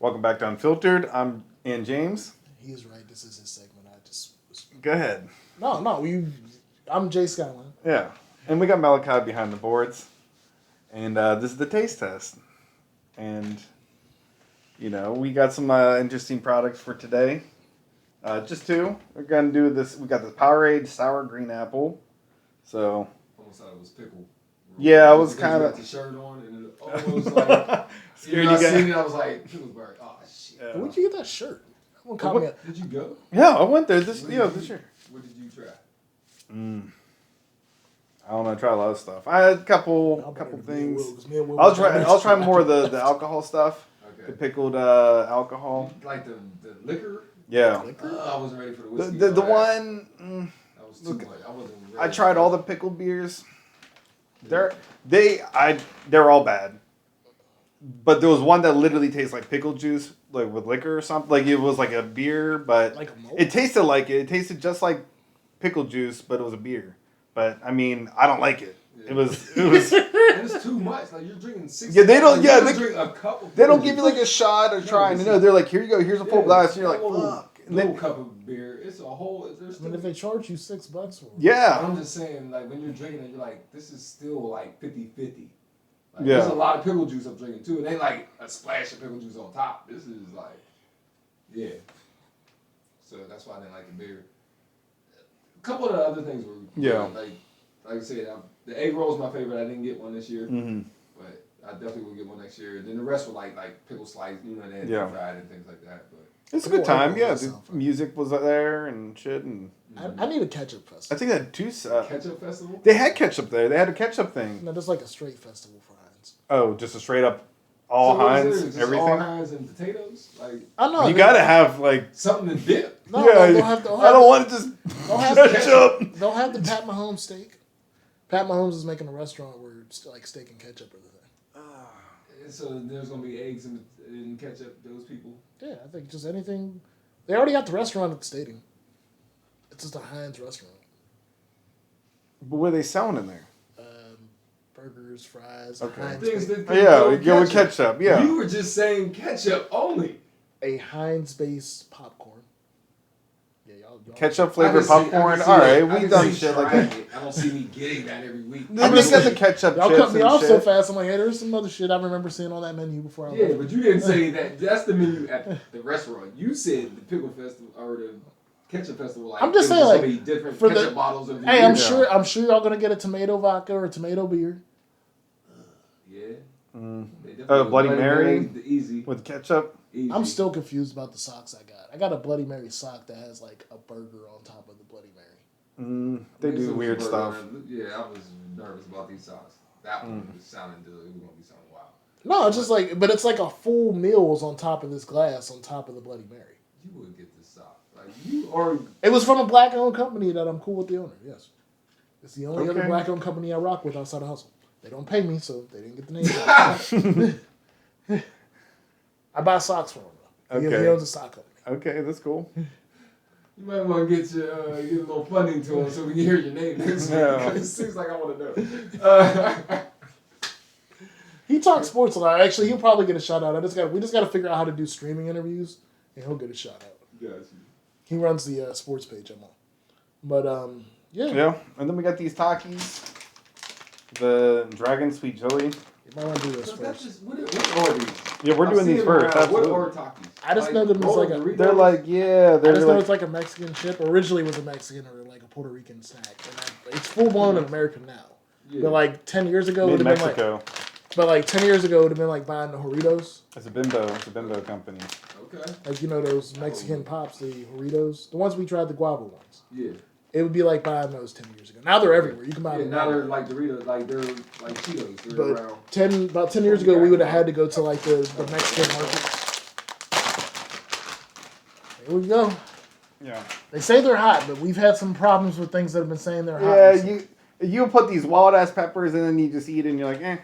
Welcome back to Unfiltered. I'm Ian James. He's right. This is his segment. I just Go ahead. no. I'm Jay Skyline. Yeah. And we got Malachi behind the boards. And this is the taste test. And, we got some interesting products for today. Just two. We're going to do this. We got the Powerade Sour Green Apple. So. Almost thought it was pickle. Yeah, I was kind of. The shirt on and it almost like. I seen it. I was like, Picklesburg. Oh shit. Yeah. Where'd you get that shirt? Someone caught me up. Did you go? Yeah, I went there this year. What did you try? I don't know. I tried a lot of stuff. I had a couple things. I'll I'll try more of the alcohol stuff. Okay. The pickled alcohol. Like the liquor? Yeah. I wasn't ready for the whiskey. The one. That was too much. I wasn't ready. I tried all the pickled beers. They're all bad. But there was one that literally tastes like pickle juice, like with liquor or something. Like it was like a beer, but Like a malt? it tasted like it. It tasted just like pickle juice, but it was a beer. But I mean, I don't like it. Yeah. It was. And it's too much. Like you're drinking 6. Yeah, they don't- Like, yeah, you they- drink a cup of They don't pickle give you juice. like a shot or try. this No, is- they're like, here you go. Here's a full glass. And you're like, little, fuck. And little then, cup of beer. It's a whole. There's I mean, if they charge you $6 for it. yeah. I'm just saying, like, when you're drinking it, you're like, this is still like 50-50. Like, Yeah. There's a lot of pickle juice I'm drinking too. It ain't like a splash of pickle juice on top. This is like, yeah. So that's why I didn't like the beer. A couple of the other things were Yeah. Like I said, the egg roll is my favorite. I didn't get one this year, Mm-hmm. but I definitely will get one next year. And then the rest were like pickle slice, they had Yeah. deep fried and things like that. But It's a good time. Yeah, the Sound fun. music was there and shit. And I need a ketchup I festival. think they had two. ketchup festival. They had ketchup there. They had a ketchup thing. No, there's like a straight festival for Heinz. Oh, just a straight up all So what is Heinz, it? Just everything. all Heinz and potatoes, like I know. You gotta have like. something to dip. No, yeah, they'll have, I don't want to just they'll have ketchup. They'll have the Pat Mahomes steak. Pat Mahomes is making a restaurant where it's like steak and ketchup are the thing. And so there's gonna be eggs and ketchup. Those people. Yeah, I think just anything. They already got the restaurant at the stadium. It's just a Heinz restaurant. But what are they selling in there? Burgers, fries, Okay. Heinz Things that Oh, yeah, we go with ketchup. Yeah. You were just saying ketchup only. a Heinz-based popcorn. Yeah, y'all. Ketchup flavored popcorn. All right, we done shit like that. I don't see me getting that every week. They just got the ketchup Y'all chips cut me and off shit. so fast. I'm like, hey, there's some other shit I remember seeing on that menu before I Yeah, left. but you didn't say that. That's the menu at the restaurant. You said the pickle festival or the ketchup festival. Like, I'm just it saying, was so like, many different for the- ketchup bottles of the Hey, year. I'm sure y'all gonna get a tomato vodka or a tomato beer. Yeah. Mm. They definitely- Bloody Mary? The easy. With ketchup. Easy. I'm still confused about the socks I got. I got a Bloody Mary sock that has like a burger on top of the Bloody Mary. They do weird stuff. Yeah, I was nervous about these socks. That one was sounding good. It was gonna be something wild. No, it's just like, but it's like a full meals on top of this glass on top of the Bloody Mary. You would get this sock. Like you or It was from a black-owned company that I'm cool with the owner. Yes, it's the only other Okay. black-owned company I rock with outside of Hustle. They don't pay me, so they didn't get the name. I buy socks from him. Though. He Okay. owns a sock company. Okay, that's cool. you might want to get your get a little funding to him so we can hear your name next week. Yeah. It seems like I want to know. He talks sports a lot. Actually, he'll probably get a shout out. We just got to figure out how to do streaming interviews, and he'll get a shout out. Gotcha. He runs the sports page I'm on. But yeah, Yeah, and then we got these Takis. The Dragon Sweet Chili. you might want to do this So that's first. just what are these? Yeah, we're I've doing seen these them first. around. What Absolutely. are Takis? I just know them as rolled like a- Doritos? They're like, yeah, I they're just know like, it's like a Mexican chip. Originally, it was a Mexican or like a Puerto Rican snack. And it's full blown in America now. Yeah. But like 10 years ago, it made would in have been like. Mexico. But like 10 years ago, it would have been like buying the Doritos. It's a bimbo company. Okay. Like, those Mexican pops, the Doritos. The ones we tried, the guava ones. Yeah. It would be like buying those 10 years ago. Now they're everywhere. You can buy Yeah. them. Now they're everywhere. like Doritos, like they're like Cheetos. They're But around. about 10 years ago, we would have had to go to like the Mexican market. Here we go. Yeah. They say they're hot, but we've had some problems with things that have been saying they're hot. Yeah, you put these wild ass peppers and then you just eat it and you're like, eh.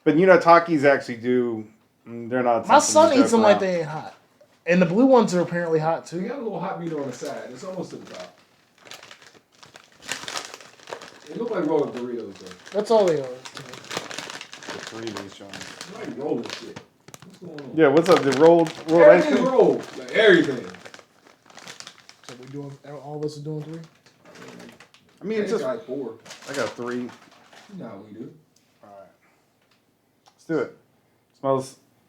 But Takis actually do. They're not. My something son to eats them joke like around. they ain't hot. And the blue ones are apparently hot We too. got a little hot meat on the side. It's almost to the top. It look like rolled up Doritos though. That's all they are. The three of these John. It's like rolling shit. What's going on? Yeah, what's up? The rolled ice Everything's cream? rolled. Like everything. So we doing? All of us are doing 3. I mean, it's just like 4. I got 3. You know how we do. All right, let's do it.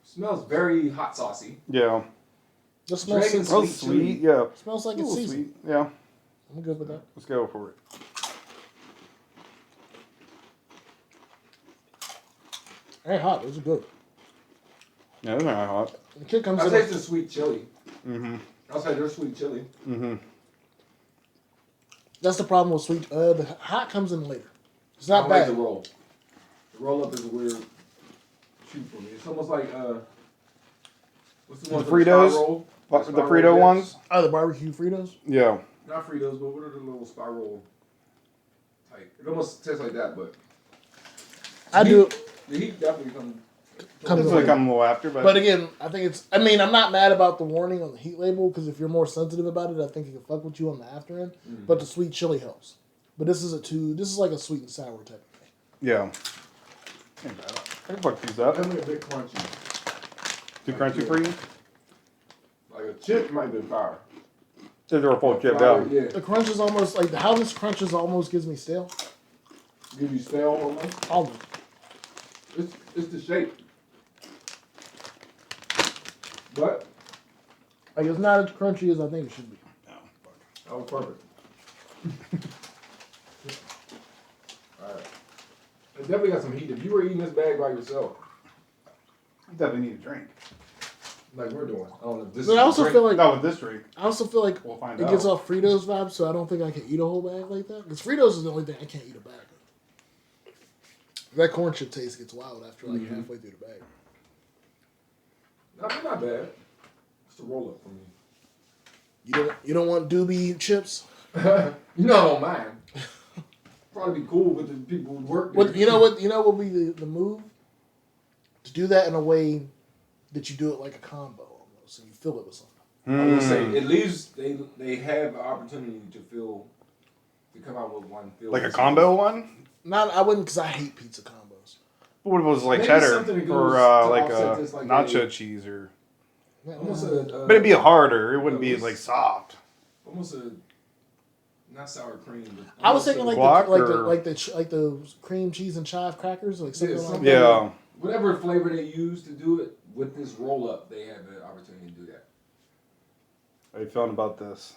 Smells very hot saucy. Yeah. Just smells Dragon sweet. Smells sweet. Yeah. Smells like A it's little seasoned. sweet. Yeah. I'm good with that. Let's go for it. Ain't hot. Those are good. Yeah, they're not hot. The kick comes I in. taste the sweet chili. Mm-hmm. I'll say there's sweet chili. Mm-hmm. That's the problem with sweet. The hot comes in later. It's I not don't like bad. the roll. The roll up is a weird treat for me. It's almost like what's the one The for the Fritos? spy roll? The spy Frito roll ones? dips? Oh, the barbecue Fritos. Yeah. Not Fritos, but what are the little spy roll type? It almost tastes like that, but I do. the heat definitely comes. Comes This in will come a little after, But again, I think it's. I mean, I'm not mad about the warning on the heat label because if you're more sensitive about it, I think it can fuck with you on the after end. Mm. But the sweet chili helps. But this is This is like a sweet and sour type of thing. yeah. Ain't bad. I can fuck these up. Definitely a bit crunchy. Too crunchy for you? Like a chip might be fire. They're a full chip Flour, down. yeah. The crunch is almost like how this crunches almost gives me stale. Give you stale almost. Almost. It's the shape. But Like it's not as crunchy as I think it should be. that was perfect. Alright. It definitely got some heat. If you were eating this bag by yourself, You definitely need a drink. like we're doing, I don't know if this But is I also a drink. feel like Not with this drink. I also feel like We'll find it out. gives off Fritos vibes, so I don't think I can eat a whole bag like that. Because Fritos is the only thing I can't eat a bag of. That corn chip taste gets wild after like halfway through the bag. Not bad. It's the roll up for me. You don't want doobie chips? You know I don't mind. Probably be cool with the people who work there. What you know what would be the move? To do that in a way that you do it like a combo almost, and you fill it with something. I would say Mm. at least they have the opportunity to come out with one fill. Like a combo one? I wouldn't because I hate pizza combos. What if it was like Maybe cheddar something that or goes to like offset this, like nacho a- cheese or? Almost But it'd be harder. It wouldn't be It was- like soft. almost a not sour cream. But I was almost thinking a- Guac like the cream cheese and chive crackers, like something like something- that. Yeah. whatever flavor they use to do it with this roll up, they have the opportunity to do that. How you feeling about this?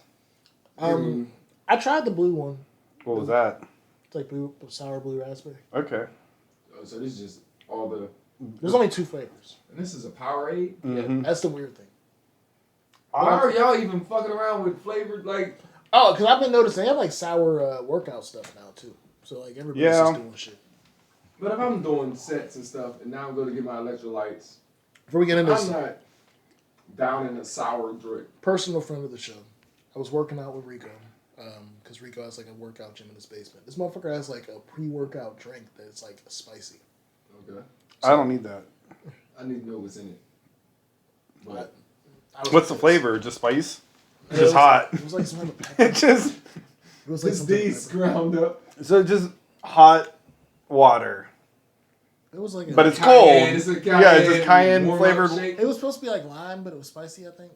I tried the blue one. What was that? It's like sour blue raspberry. Okay. So this is just all the. There's only 2 flavors. And this is a Powerade. Mhm. That's the weird thing. Why are y'all even fucking around with flavored like? Oh, because I've been noticing they have like sour workout stuff now too. So like everybody's Yeah. just doing shit. But if I'm doing sets and stuff, and now I'm going to get my electrolytes, Before we get into I'm this, not down in a sour drink. personal friend of the show, I was working out with Rico because Rico has like a workout gym in his basement. This motherfucker has like a pre-workout drink that's like spicy. Okay. I don't need that. I need to know what's in it. But I was What's the pissed. flavor? Just spice? It Just was- hot. It was like some kind of pepper. It just It was like this some type of D's pepper. ground up. so just hot water. It was like, But it's Cayenne, cold. it's a Yeah, it's just cayenne cayenne warm-up flavored. shake. it was supposed to be like lime, but it was spicy. I think.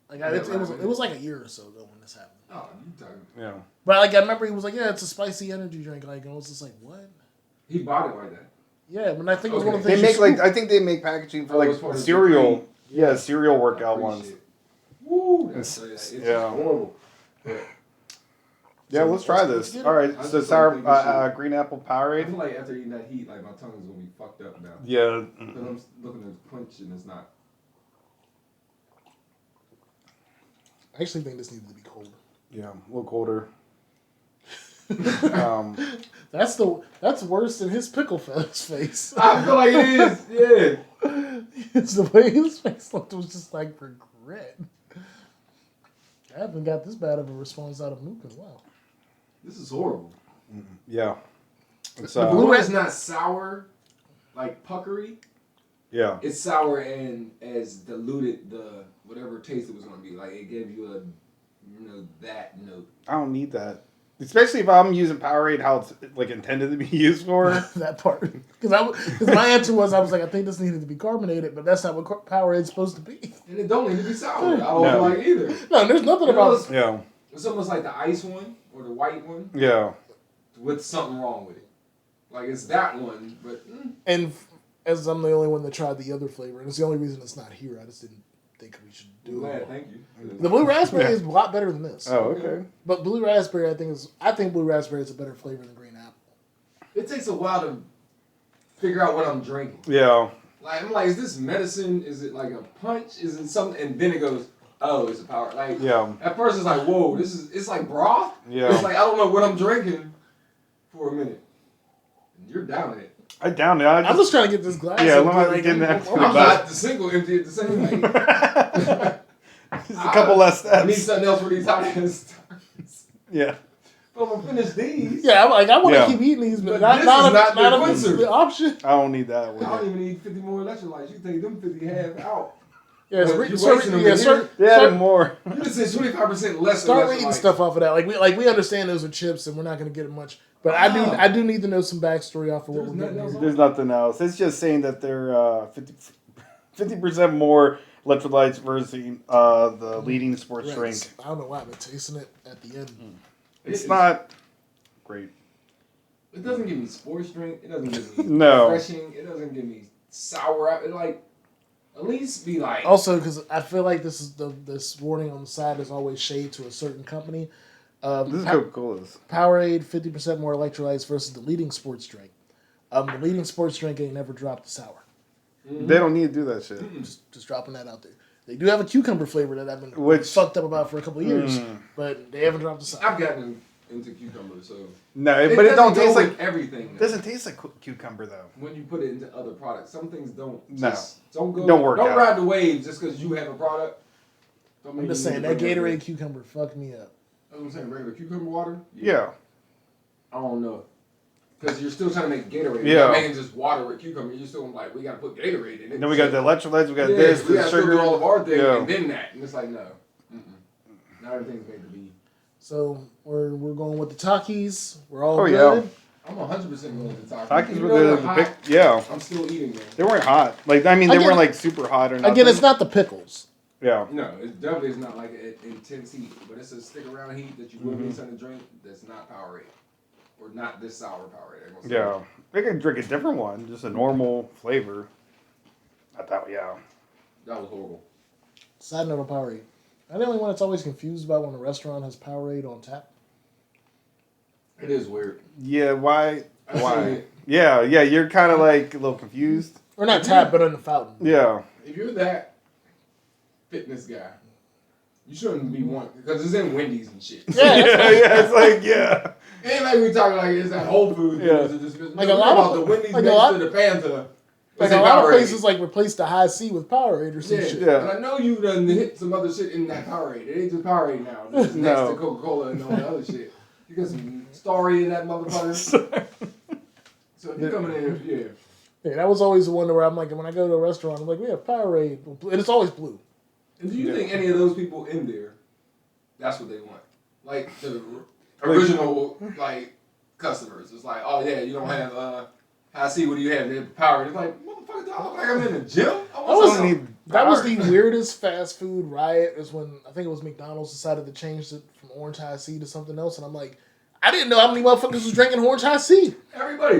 Like it was like a year or so ago when this happened. Oh, you talking? Yeah. But like I remember he was like, yeah, it's a spicy energy drink. Like and I was just like, what? He bought it like that. Yeah, but I think it was one of the They things. make you like scoop. I think they make packaging for Oh, like it's for the cereal. Capri. Yeah, cereal workout Capri ones. shit. Woo! That's it's yeah. horrible. But Yeah, So let's try let's this. get it. All right, I so just sour don't think we should- green apple I Powerade. feel like after eating that heat, like my tongue is gonna be fucked up now. Yeah. But I'm looking to quench and it's not. I actually think this needed to be colder. Yeah, a little colder. um, That's worse than his pickle fella's face. I feel like it is. Yeah. It's the way his face looked was just like regret. I haven't got this bad of a response out of Mukin. Wow. This is horrible. yeah. It's The The blue blue red- is not sour, like puckery. yeah. It's sour and as diluted the whatever taste it was gonna be. Like it gave you a that note. I don't need that. Especially if I'm using Powerade how it's like intended to be used for. That part, because my answer was I was like I think this needed to be carbonated, but that's not what Powerade's supposed to be. And it don't need to be sour. I don't No. like either. No, there's nothing It about. was- Yeah. It's almost like the ice one or the white one Yeah. with something wrong with it. Like it's that one, but And as I'm the only one that tried the other flavor, and it's the only reason it's not here. I just didn't think we should I'm do glad. it. Thank you. The blue raspberry Yeah. is a lot better than this. Oh, okay. But blue raspberry, I think blue raspberry is a better flavor than green apple. It takes a while to figure out what I'm drinking. Yeah. Like I'm like, is this medicine? Is it like a punch? Is it something? And then it goes, oh, it's a power. Like Yeah. at first it's like, whoa, it's like broth. Yeah. It's like I don't know what I'm drinking for a minute. And you're down it. I downed it. I I'm just trying to get this glass. Yeah, empty, let me get that. I'm- I'm glass. not the single empty at the same time. Just a couple less I need steps. something else for these hot ass stars. Yeah. But I'm gonna finish these. Yeah, I'm like I want to Yeah. keep eating these, but But not this not is if not not the if it's quencher. the option. I don't need that with I don't it. even need 50 more electrolytes. You take them 50 half out. Yeah, But you're wasting them in here. Yeah, more. You just said 25% less. Start electrolytes. reading stuff off of that. Like we understand those are chips, and we're not going to get it much. But I do need to know some backstory off of what There's we're nothing getting. else Here. There's nothing else. It's just saying that they're 50% more electrolytes versus the leading sports Right. drink. I don't know why, but tasting it at the end. It's not great. It doesn't give me sports drink. It doesn't give me No. refreshing. It doesn't give me sour. It like at least be like. Also, because I feel like this warning on the side is always shade to a certain company. This is Coca-Cola's. Powerade 50% more electrolytes versus the leading sports drink. The leading sports drink ain't never dropped the sour. They don't need to do that shit. Just dropping that out there. They do have a cucumber flavor that I've been Which- fucked up about for a couple of years, but they haven't dropped the sour. I've gotten into cucumber, so No, but it don't doesn't taste go like. with everything. It doesn't taste like cucumber though. When you put it into other products, some things don't. No. Just, don't go. Don't work Don't out. ride the wave just because you have a product. Don't make I'm just you saying need that to bring Gatorade everything. cucumber fucked me up. I'm saying regular cucumber water. Yeah. I don't know. Because you're still trying to make Gatorade. Yeah. You're not making just water with cucumber. You're still like, we got to put Gatorade in it. Then we got the electrolytes. We got yeah, this, we the got to still sugar. do all of our thing Yeah. and then that. And it's like, no. Not everything's made to be. So we're going with the Takis. We're all Oh, good. yeah. I'm 100% going with the Takis. Takis Even were though good. they're hot, Yeah. I'm still eating them. They weren't hot. Like I mean, they Again- weren't like super hot or nothing. Again, it's not the pickles. Yeah. No, it definitely is not like an intense heat, but it's a stick around heat that you will need something to drink that's not Powerade. Or not this sour Powerade. I'm gonna say. Yeah. They could drink a different one, just a normal flavor. I thought, yeah. That was horrible. Side note on Powerade. I'm the only one that's always confused about when a restaurant has Powerade on tap. It is weird. Yeah. Why? I've seen Why? it. Yeah. Yeah. You're kind of like a little confused. Or not tap, but in the fountain. Yeah. If you're that fitness guy, you shouldn't be one because it's in Wendy's and shit. Yeah, Yeah. that's Yeah. It's like yeah. Ain't like we talking like it's at Whole Foods. Yeah. Like a lot of- the Wendy's like a next lot- to the Panther. Like it's a in lot of Powerade. places like replace the high C with Powerade or some Yeah. shit. Yeah. And I know you done hit some other shit in that Powerade. It ain't just Powerade now. It's No. next to Coca-Cola and all the other shit. You got some Starry in that motherfucker. So if you're coming in, yeah. Yeah, that was always the one where I'm like, when I go to a restaurant, I'm like, we have Powerade, and it's always blue. And do you Yeah. think any of those people in there, that's what they want? Like the original like customers. It's like, oh yeah, you don't have I see what do you have? They have Powerade. It's like, motherfucker, do I look like I'm in the gym? I That want was- something. That was the weirdest fast food riot. Is when I think it was McDonald's decided to change it from Orange High C to something else, and I'm like, I didn't know how many motherfuckers was drinking Orange High C. Everybody.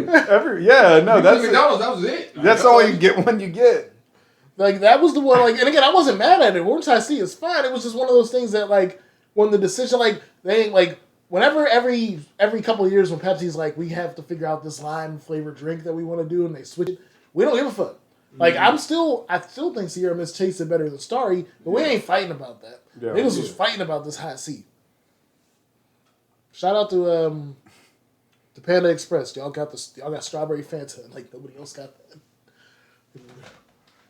Yeah. No. You That's went to McDonald's. That was it. that's all you get when you get. Like that was the one. Like, and again, I wasn't mad at it. Orange High C is fine. It was just one of those things that like when the decision like they ain't like. Whenever every couple of years when Pepsi's like, we have to figure out this lime flavored drink that we want to do, and they switch it, we don't give a fuck. Like I still think Sierra Mist tasted better than Starry, but we ain't fighting about that. Yeah. Niggas was fighting about this high C. Shout out to the Panda Express. Y'all got strawberry Fanta, and like nobody else got that.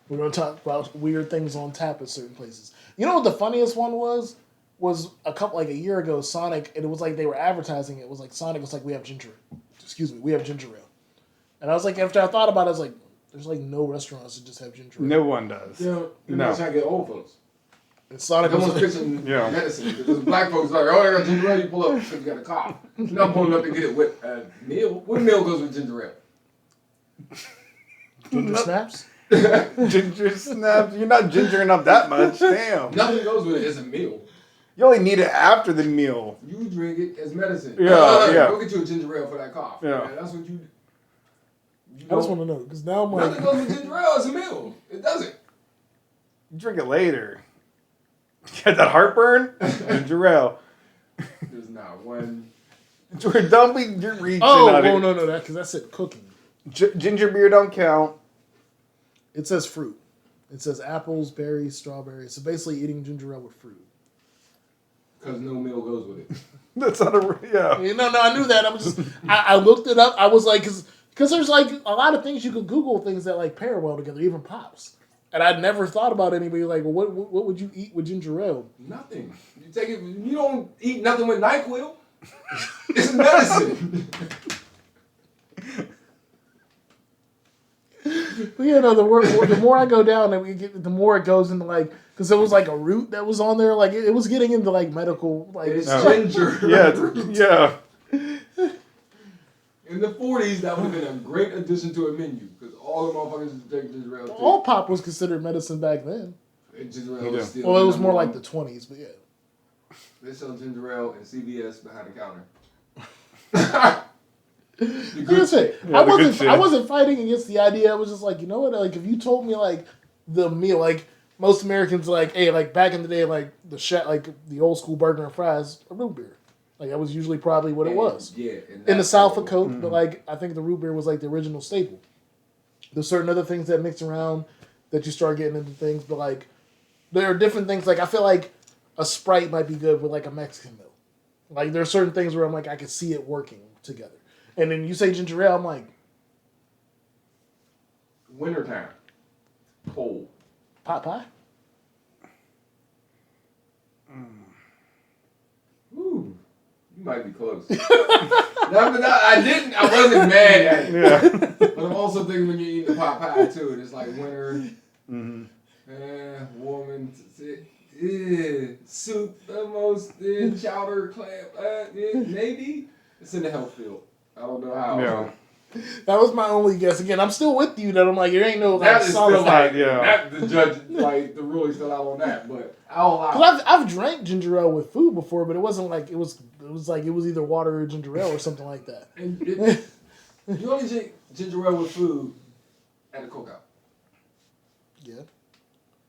We're gonna talk about weird things on tap at certain places. You know what the funniest one was? Was a year ago, Sonic, and it was like they were advertising it. It was like Sonic was like, we have ginger ale. And I was like, after I thought about it, I was like, there's like no restaurants that just have ginger ale. No one does. You know, you're No. not trying to get old folks. And Sonic Someone's was pitching Yeah. medicine. Because black folks like, oh, I got ginger ale, you pull up because you got a cough. You're not pulling up to get it with meal. What meal goes with ginger ale? Ginger Snaps. Ginger snaps. You're not gingering up that much. Damn. Nothing goes with it. It's a meal. You only need it after the meal. You drink it as medicine. Yeah, yeah. Go get you a ginger ale for that cough. Yeah. Man, that's what you I just want to know because now I'm nothing like, goes with ginger ale. It's a meal. It doesn't. You drink it later. Get that heartburn? Ginger ale. There's not one. Jordan, don't be you're reaching oh, out here. no, that because that's it cooking. Ginger beer don't count. It says fruit. It says apples, berries, strawberries. So basically, eating ginger ale with fruit. Because no meal goes with it. That's not a yeah. No, I knew that. I was just, I looked it up. I was like, because there's like a lot of things you could Google things that like pair well together, even pops. And I'd never thought about anybody like, well, what would you eat with ginger ale? Nothing. You take it. You don't eat nothing with NyQuil. It's medicine. But yeah, no, the more I go down, the more it goes into like, because it was like a root that was on there, like it was getting into like medical, like It's No. ginger. Yeah. In the 40s, that would have been a great addition to a menu because all the motherfuckers drink ginger ale. all pop was considered medicine back then. And ginger ale You is do. still. Well, it was number more one. like the 20s, but yeah. They sell ginger ale and CVS behind the counter. The Like I good said, shit. Yeah, the good shit. I wasn't fighting against the idea. I was just like, you know what? Like, if you told me like the meal, like most Americans, like, hey, like back in the day, like like the old school burger and fries, a root beer. Like that was usually probably what it was Yeah. in the South of Coke. But like, I think the root beer was like the original staple. There's certain other things that mix around that you start getting into things, but like there are different things. Like I feel like a Sprite might be good with like a Mexican meal. Like there are certain things where I'm like I can see it working together. And then you say ginger ale, I'm like, Wintertime. Cold. pot pie? Ooh. You might be close. I wasn't mad at it. Yeah. But I'm also thinking when you're eating the pot pie too, and it's like winter, Mm-hmm. warm and soup, almost, chowder, clam, maybe. It's in the health field. I don't know how. Yeah. That was my only guess. Again, I'm still with you that I'm like, there ain't no like That is solid. still like, Yeah. the judge, like, the ruling's still out on that, but I'll allow it. Because I've drank ginger ale with food before, but it wasn't like it was like it was either water or ginger ale or something like that. And you only drink ginger ale with food at a cookout. Yeah.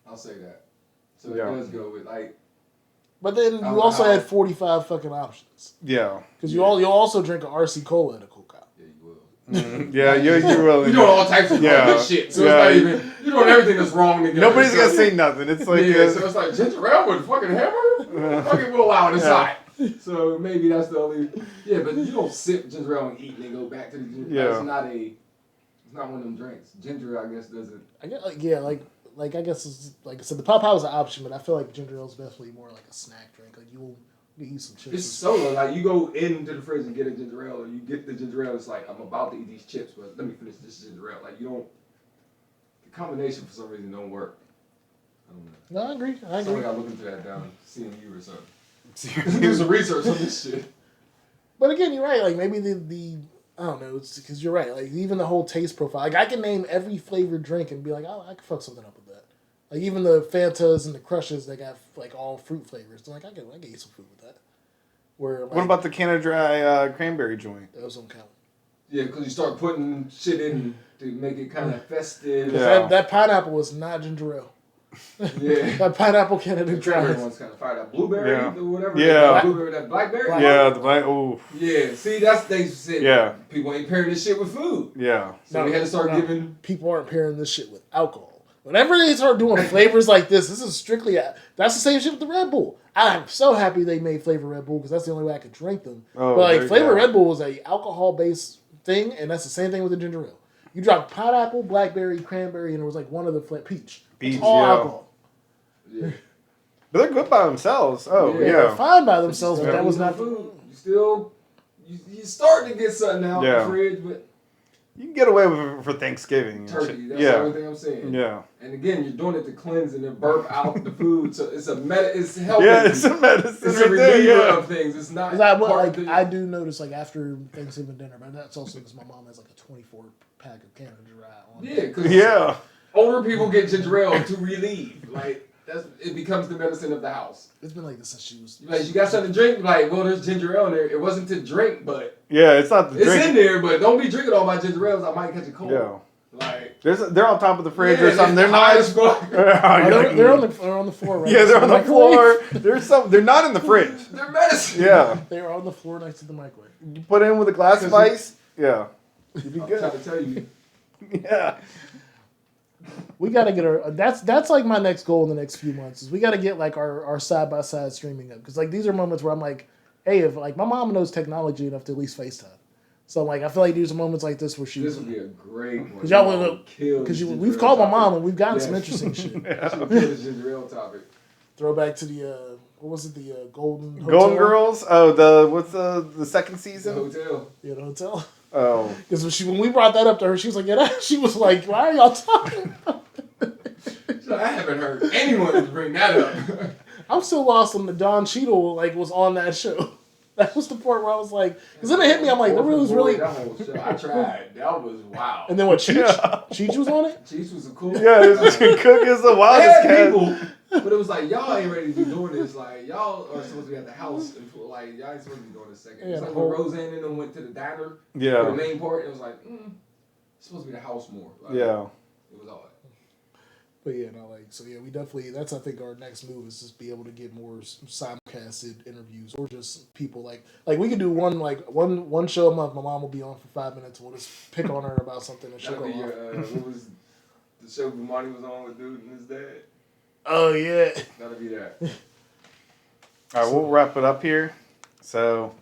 I'll say that. So Yeah. it does go with, like, But then I you don't also know how- had 45 fucking options. Yeah. Because you'll also drink an RC Cola at a cookout. yeah, you will. Yeah, you're really. You're doing all types of Yeah. good shit. So Yeah. it's not even, you're doing everything that's wrong together. Nobody's So- gonna say nothing. It's like yeah, so it's like ginger ale with fucking hammer? Fucking will allow it inside. So maybe that's the only, yeah, but you don't sip ginger ale and eat and then go back to the ginger ale. Yeah. It's not one of them drinks. Ginger, I guess, doesn't. I guess, like I guess it's, like I said, the pop pie was an option, but I feel like ginger ale is definitely more like a snack drink. Like you eat some chips. It's solo. Like, you go into the fridge and get a ginger ale, or you get the ginger ale, it's like, I'm about to eat these chips, but let me finish this ginger ale. Like, you don't, the combination for some reason don't work. I don't know. No, I agree. I agree. Somebody gotta look into that down CMU or something. Do some research on this shit. But again, you're right. Like maybe the I don't know. It's because you're right. Like even the whole taste profile. Like I can name every flavored drink and be like, oh, I can fuck something up with that. Like even the Fantas and the Crushes, they got like all fruit flavors. So like I can eat some food with that. Where like, What about the Canada Dry cranberry joint? those don't count? Yeah, because you start putting shit in to make it kind of festive. Yeah. That pineapple was not ginger ale. Yeah. That pineapple Canada The Dry. cranberry one's kind of fire. That blueberry Yeah. or whatever. Yeah. That blueberry, that blackberry. Yeah, the black. Oh, Yeah. See, that's they said. Yeah. People ain't pairing this shit with food, yeah. so No, we had to start no. giving. People aren't pairing this shit with alcohol. Whenever they start doing flavors like this is strictly that's the same shit with the Red Bull. I'm so happy they made flavor Red Bull because that's the only way I could drink them. Oh, but there like you flavor go. Red Bull was a alcohol based thing, and that's the same thing with the ginger ale. You drop pineapple, blackberry, cranberry, and it was like one of the peach. Peach, It's all yeah. alcohol. Yeah. But they're good by themselves. Oh, Yeah. yeah. They're fine by themselves, but Yeah. that was not food. You still, you starting to get something out Yeah. the fridge, but You can get away with it for Thanksgiving. and Turkey. shit. That's the Yeah. only thing I'm saying. Yeah. And again, you're doing it to cleanse and then burp out the food. So it's it's helping. Yeah, it's a medicine It's right a there. reliever Yeah. of things. It's not. Cause I, part like, of the, I do notice like after Thanksgiving dinner, but that's also because my mom has like a 24 pack of Canada Dry on. Yeah, because Yeah. older people get ginger ale to relieve. Like it becomes the medicine of the house. It's been like this since she was. Like you got something to drink. Like well, there's ginger ale in there. It wasn't to drink, but Yeah, it's not the it's drink. in there. But don't be drinking all my ginger ales. I might catch a cold. Yeah. Like They're on top of the fridge yeah, or something. They're high not. as fuck. They're on the floor right Yeah, next they're to on the microwave. floor. There's some. They're not in the fridge. They're medicine. Yeah. They are on the floor next to the microwave. You put in with a glass of ice. Yeah. You'd be I'm good. trying to tell you. Yeah. We got to get our. That's like my next goal in the next few months is we got to get like our side by side streaming up because like these are moments where I'm like, hey, if like my mom knows technology enough to at least FaceTime. So like I feel like there's moments like this where she. This would be a great one. Because y'all would kill because the ginger we've ale called my topic. mom and we've gotten Yeah. some interesting shit. She would kill the ginger ale topic. Throwback to the what was it the Golden Hotel? Golden Girls. Oh, what's the second The season? hotel. Yeah, the hotel. Oh. Because when we brought that up to her, she was like, yeah, she was like, why are y'all talking about She's like, I haven't heard anyone bring that up. I'm still lost on the Don Cheadle like was on that show. That was the part where I was like, because then it hit me. I'm like, there was really. That whole show. I tried. That was wow. And then what? Cheech? Yeah. Cheech was on it. Cheese was a cool. Yeah, it's Cook is the They wildest had cat. people, but it was like y'all ain't ready to be doing this. Like y'all are supposed to be at the house, and like y'all ain't supposed to be doing this second. Yeah, It's like the when whole- Roseanne and them went to the diner for the Yeah. main part. It was like, it's supposed to be the house more. Like, Yeah. it was odd. But yeah, no, like so. Yeah, we definitely. That's I think our next move is just be able to get more simulcasted interviews or just people like we could do one show a month. My mom will be on for 5 minutes. We'll just pick on her about something and she'll That'd go be off. your, what was the show Bumani was on with dude and his dad? Oh yeah. That'll be that. All right, we'll wrap it up here. So.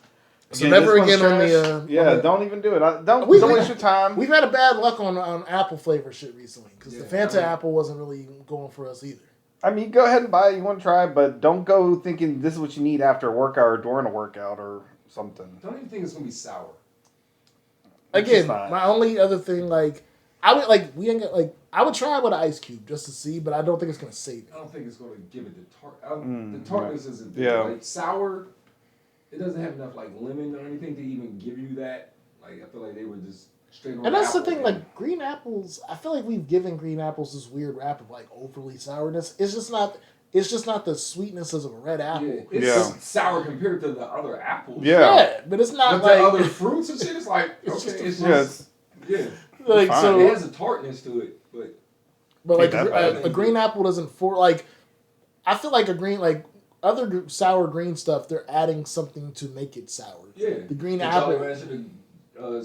So never this one's again on trash. the. Yeah, on the, don't even do it. Don't We- waste your time. We've had a bad luck on Apple flavor shit recently because the Yeah, Fanta Apple wasn't really going for us either. I mean, go ahead and buy it. You want to try it, but don't go thinking this is what you need after a workout or during a workout or something. Don't even think it's gonna be sour. It's Again, just not. my only other thing, like, I would like we ain't got like I would try it with an ice cube just to see, but I don't think it's gonna save I it. don't think it's gonna give it the tart. Mm, the tartness isn't there. yeah. Like sour, it doesn't have enough like lemon or anything to even give you that. Like I feel like they were just straight on. And that's the apple thing, like green apples. I feel like we've given green apples this weird rap of like overly sourness. It's just not. It's just not the sweetness of a red apple. Yeah, it's Yeah. sour compared to the other apples. Yeah. But it's not But like the other fruits and shit, it's like It's okay, just a it's Yeah, just it's, yeah. like fine. so. It has a tartness to it, but But like Ain't that a bad. green apple doesn't for like. I feel like a green like other sour green stuff. They're adding something to make it sour. yeah. The green The apple. Jolly Rancher, the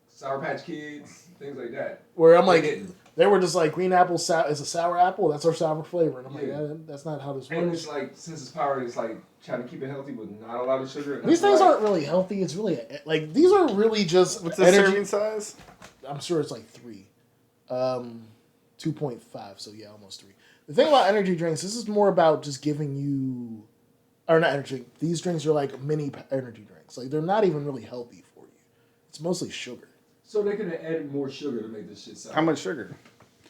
Sour Patch Kids, things like that. Where I'm They like, didn't. they were just like green apple is a sour apple. That's our sour flavor, and I'm like, Yeah. that's not how this And works. it's like since it's powered, it's like trying to keep it healthy with not a lot of sugar. And These I feel things like- aren't really healthy. It's really like these are really just what's the energy. serving size? I'm sure it's like 3, 2.5. So yeah, almost 3. The thing about energy drinks, this is more about just giving you, or not energy. Drink. These drinks are like mini energy drinks. Like they're not even really healthy for you. It's mostly sugar. So they could have added more sugar to make this shit sour. How much sugar?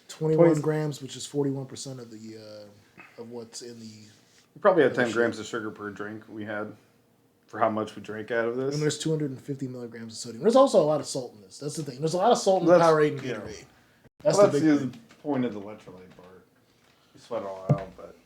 21 20 grams, which is 41% of the of what's in the. We probably had 10 grams of sugar per drink we had for how much we drank out of And this. there's 250 milligrams of sodium. There's also a lot of salt in this. That's the thing. There's a lot of salt in That's- Powerade and yeah. Gatorade. That's Well, the that's big the thing. point of the electrolyte part. You sweat it all out, but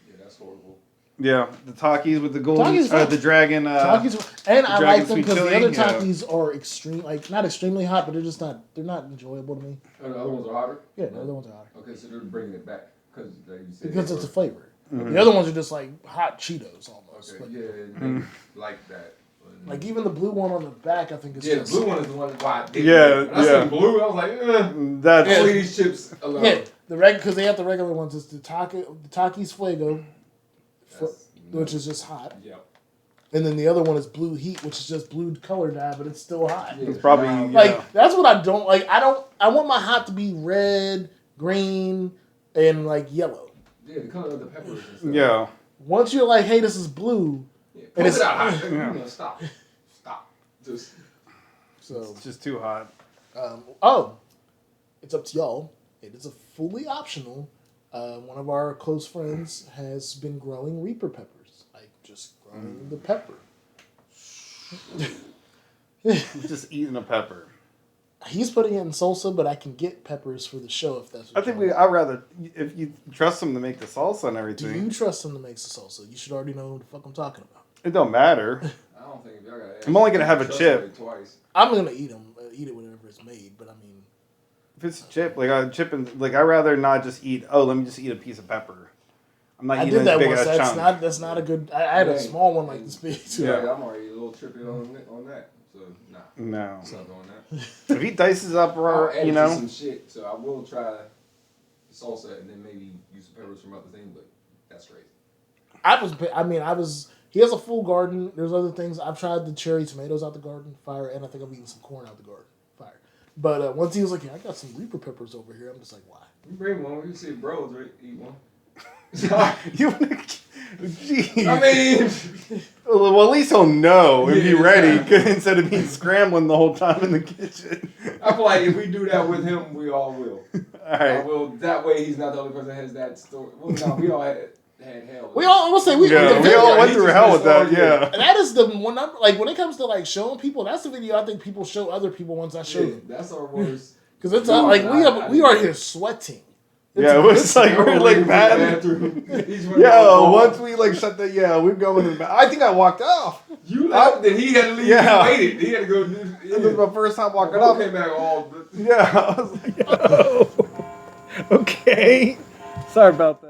Yeah, that's horrible. yeah, the Takis with the golden, Takis fine. the dragon. Takis, and I Dragon like them sweet because the chili, other yeah. Takis are extreme, like not extremely hot, but they're just not. They're not enjoyable to me. Oh, the other ones are hotter. Yeah, the other ones are hotter Okay, so they're bringing it back because like you said. because they it's a were- flavor. Mhm. The other ones are just like hot Cheetos almost. Okay, But, yeah, Mm. like that. But- like even the blue one on the back, I think it's yeah, the just blue one is the one why I did. Yeah, When I yeah. seen blue, I was like, That's Yeah. only these chips alone. yeah the because they have the regular ones. It's the Takis Fuego, That's- which is just hot. Yeah. And then the other one is Blue Heat, which is just blue color dye, but it's still hot. Yeah. it's probably Wow. Like that's what I don't like. I want my hot to be red, green, and like yellow. Yeah, the color of the peppers and stuff. yeah. Once you're like, hey, this is blue. Yeah. And Pull it's- it out. Yeah. You know, stop. Just So, It's just too hot. it's up to y'all. It is a fully optional. One of our close friends has been growing Reaper peppers, like just growing the pepper. Just eating a pepper. He's putting it in salsa, but I can get peppers for the show if that's what I think you want. I'd rather if you trust them to make the salsa and Do everything. you trust him to make the salsa? You should already know what the fuck I'm talking about. It don't matter. I don't think if y'all got. I'm only gonna have a chip. Twice. I'm gonna eat them, eat it whenever it's made. But I mean, If it's a chip, like a chip and like I'd rather not just eat. Oh, let me just eat a piece of pepper. I'm not I eating did a that big once. ass chunk. That's not a good. I had a small one like this big too. Yeah, I'm already a little trippy on that. So nah, No. I'm not doing that. If he dices up, I'll add you it to know. some shit. So I will try salsa and then maybe use some peppers from other things, but that's crazy. I was. He has a full garden. There's other things. I've tried the cherry tomatoes out the garden, fire, and I think I'm eating some corn out the garden, fire. But once he was like, yeah, I got some Reaper peppers over here. I'm just like, why? You bring one. We see bros eat one. You, geez. I mean, Well, at least he'll know and be Yeah, ready exactly. instead of being scrambling the whole time in the kitchen. I feel like if we do that with him, we all will. All right. Will. That way, he's not the only person that has that story. Well, no, we all had hell. We all. I will say we. Yeah, the we video- all went he through just hell missed with that. all year. Yeah. And that is the one. Like when it comes to like showing people, that's the video I think people show other people once I show Yeah, them. that's our worst. Because it's No, like I we are didn't. here sweating. Yeah, it was like we're like mad. Yeah, once we like shut the we're going to the bathroom. I think I walked off. You left, then he had to leave. Yeah. He waited. He had to go do. This was my first time walking Bro off. came back all. Yeah, I was like, oh, okay. Sorry about that.